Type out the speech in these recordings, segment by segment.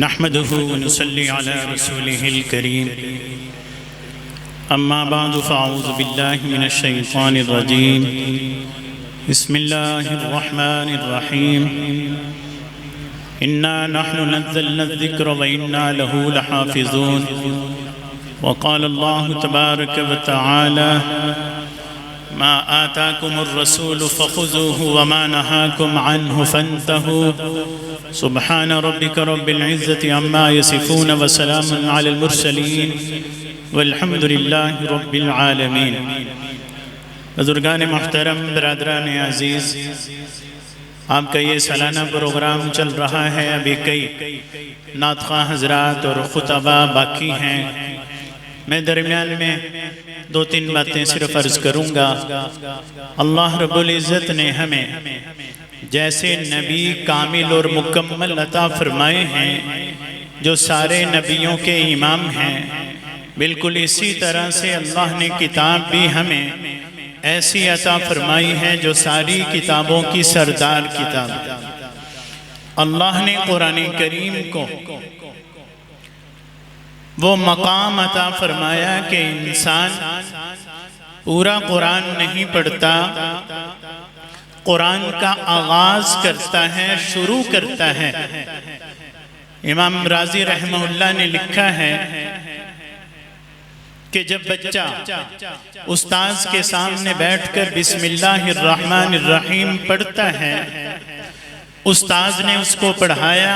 نحمده ونصلي على رسوله الكريم أما بعد فأعوذ بالله من الشيطان الرجيم بسم الله الرحمن الرحيم إنا نحن نزلنا الذكر وإنا له لحافظون وقال الله تبارك وتعالى ما آتاكم الرسول فخذوه وما نهاكم عنه فانتهوا سبحان ربك رب العزة عما يصفون وسلام على المرسلين والحمد لله رب العالمين. بزرگان محترم، برادران عزیز، آپ کا یہ سالانہ پروگرام چل رہا ہے. ابھی کئی نعت خواہ حضرات اور خطبہ باقی ہیں. میں درمیان میں دو تین باتیں صرف عرض کروں گا. اللہ رب العزت نے ہمیں جیسے نبی کامل اور مکمل عطا فرمائے ہیں جو سارے نبیوں کے امام ہیں، بالکل اسی طرح سے اللہ نے کتاب بھی ہمیں ایسی عطا فرمائی ہے جو ساری کتابوں کی سردار کتاب. اللہ نے قرآن کریم کو وہ مقام عطا فرمایا کہ انسان پورا قرآن نہیں پڑھتا، قرآن کا آغاز کرتا ہے، شروع کرتا ہے. امام راضی رحمہ اللہ نے لکھا ہے کہ جب بچہ استاذ کے سامنے بیٹھ کر بسم اللہ الرحمن الرحیم پڑھتا ہے، استاذ نے اس کو پڑھایا،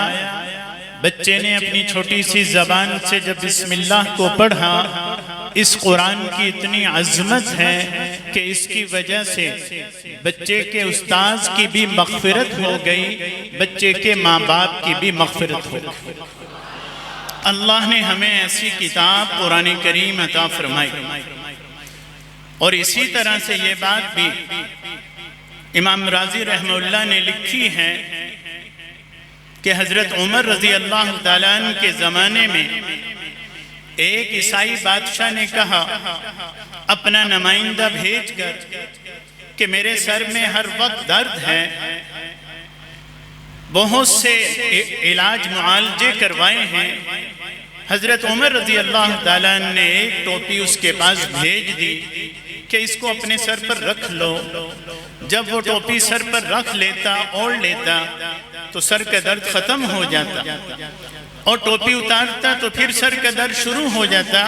بچے نے اپنی چھوٹی سی زبان سے جب بسم اللہ کو پڑھا، اس قرآن کی اتنی عظمت ہے کہ اس کی وجہ سے بچے کے استاذ کی بھی مغفرت ہو گئی، بچے کے ماں باپ کی بھی مغفرت ہو گئی. اللہ نے ہمیں ایسی کتاب قرآن کریم عطا فرمائی. اور اسی طرح سے یہ بات بھی امام راضی رحمہ اللہ نے لکھی ہے کہ حضرت عمر رضی اللہ تعالیٰ عنہ کے زمانے میں ایک عیسائی بادشاہ نے کہا اپنا نمائندہ بھیج کر کہ میرے سر میں ہر وقت درد ہے، بہت سے علاج معالجے کروائے ہیں. حضرت عمر رضی اللہ تعالیٰ عنہ نے ایک ٹوپی اس کے پاس بھیج دی کہ اس کو اپنے سر پر رکھ لو. جب وہ ٹوپی سر پر رکھ لیتا، اوڑھ لیتا، تو سر کا درد ختم ہو جاتا، اور ٹوپی اتارتا تو پھر سر کا درد شروع ہو جاتا.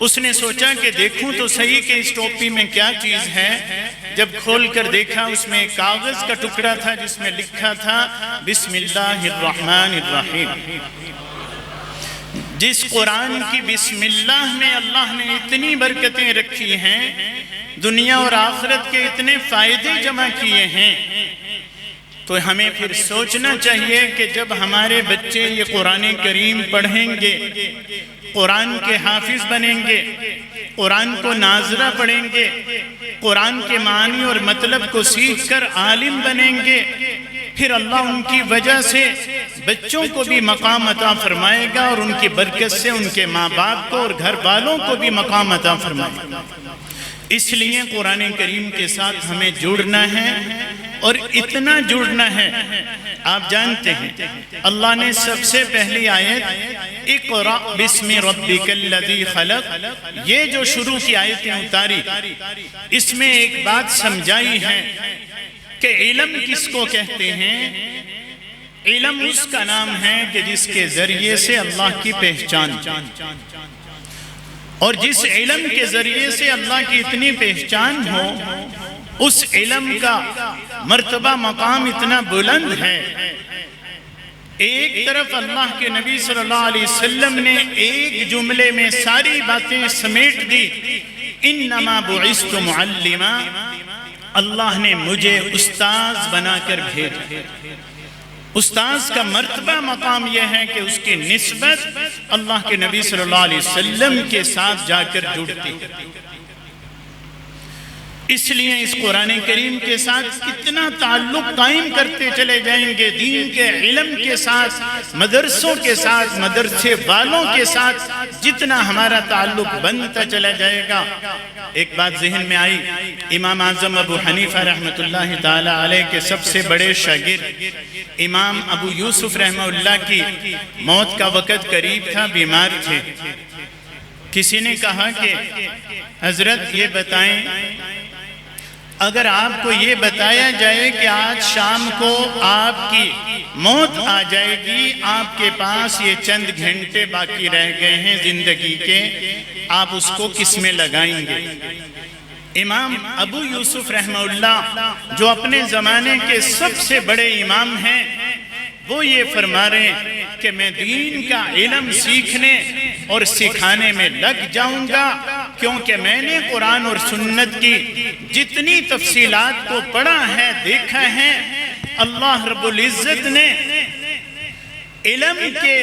اس نے سوچا کہ دیکھوں تو صحیح کہ اس ٹوپی میں کیا چیز ہے. جب کھول کر دیکھا اس میں ایک کاغذ کا ٹکڑا تھا جس میں لکھا تھا بسم اللہ الرحمن الرحیم. جس قرآن کی بسم اللہ میں اللہ نے اتنی برکتیں رکھی ہیں، دنیا اور آخرت کے اتنے فائدے جمع کیے ہیں، تو ہمیں پھر سوچنا چاہیے کہ جب ہمارے بچے یہ قرآن کریم پڑھیں گے، قرآن کے حافظ بنیں گے، قرآن کو ناظرہ پڑھیں گے، قرآن کے معنی اور مطلب کو سیکھ کر عالم بنیں گے، پھر اللہ ان کی وجہ سے بچوں کو بھی مقام عطا فرمائے گا، اور ان کی برکت سے ان کے ماں باپ کو اور گھر والوں کو بھی مقام عطا فرمائے گا. اس لیے قرآن کریم کے ساتھ ہمیں جڑنا ہے، اور اتنا جڑنا ہے. آپ جانتے ہیں اللہ نے سب سے پہلی آیت اقرأ بسم ربک الذی خلق، یہ جو شروع کی آیتیں اتاری، اس میں ایک بات سمجھائی ہے کہ علم کس کو کہتے ہیں. علم اس کا نام ہے کہ جس کے ذریعے سے اللہ کی پہچان، اور جس علم کے ذریعے سے اللہ کی اتنی پہچان ہو، اس علم کا مرتبہ مقام اتنا بلند ہے. ایک طرف اللہ کے نبی صلی اللہ علیہ وسلم نے ایک جملے میں ساری باتیں سمیٹ دی، انما بعثت معلما، اللہ نے مجھے استاذ بنا کر بھیجا. استاذ کا مرتبہ مقام یہ ہے کہ اس کی نسبت اللہ کے نبی صلی اللہ علیہ وسلم کے ساتھ جا کر جڑتی. اس لیے اس قرآن کریم کے ساتھ کتنا تعلق قائم کرتے چلے جائیں گے، دین کے علم کے ساتھ، مدرسوں کے ساتھ، مدرسے والوں کے ساتھ جتنا ہمارا تعلق بنتا چلا جائے گا۔ ایک بات ذہن میں آئی، امام اعظم ابو حنیفہ رحمۃ اللہ تعالی علیہ کے سب سے بڑے شاگرد امام ابو یوسف رحمہ اللہ کی موت کا وقت قریب تھا، بیمار تھے۔ کسی نے کہا کہ حضرت یہ بتائیں، اگر آپ کو یہ بتایا جائے کہ آج شام کو آپ کی موت آ جائے گی، آپ کے پاس یہ چند گھنٹے باقی رہ گئے ہیں زندگی کے، آپ اس کو کس میں لگائیں گے؟ امام ابو یوسف رحمہ اللہ جو اپنے زمانے کے سب سے بڑے امام ہیں، وہ یہ فرما رہے ہیں کہ میں دین کا علم سیکھنے اور سکھانے میں لگ جاؤں گا، کیونکہ میں نے قرآن اور سنت کی جتنی تفصیلات کو پڑھا ہے، دیکھا ہے، اللہ رب العزت نے علم کے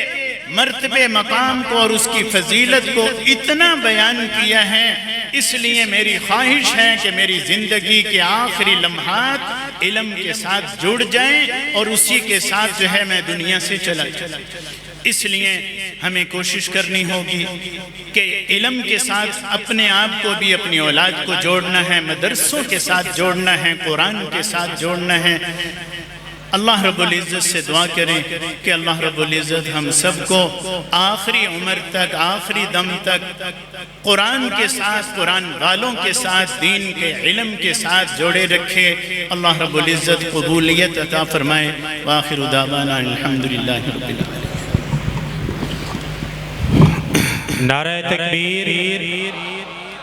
مرتبے مقام کو اور اس کی فضیلت کو اتنا بیان کیا ہے، اس لیے میری خواہش ہے کہ میری زندگی کے آخری لمحات علم کے ساتھ جڑ جائیں اور اسی کے ساتھ جو ہے میں دنیا سے چلا جاؤں۔ اس لیے ہمیں کوشش کرنی ہوگی کہ علم کے ساتھ اپنے آپ کو بھی، اپنی اولاد کو جوڑنا ہے، مدرسوں کے ساتھ جوڑنا ہے، قرآن کے ساتھ جوڑنا ہے۔ اللہ رب العزت سے دعا کریں کہ اللہ رب العزت ہم سب کو آخری عمر تک، آخری دم تک قرآن کے ساتھ، قرآن والوں کے ساتھ، دین کے علم کے ساتھ جوڑے رکھے۔ اللہ رب العزت قبولیت عطا فرمائے۔ وآخر دعوانا الحمدللہ رب العالمین۔ نعرہ تکبیر،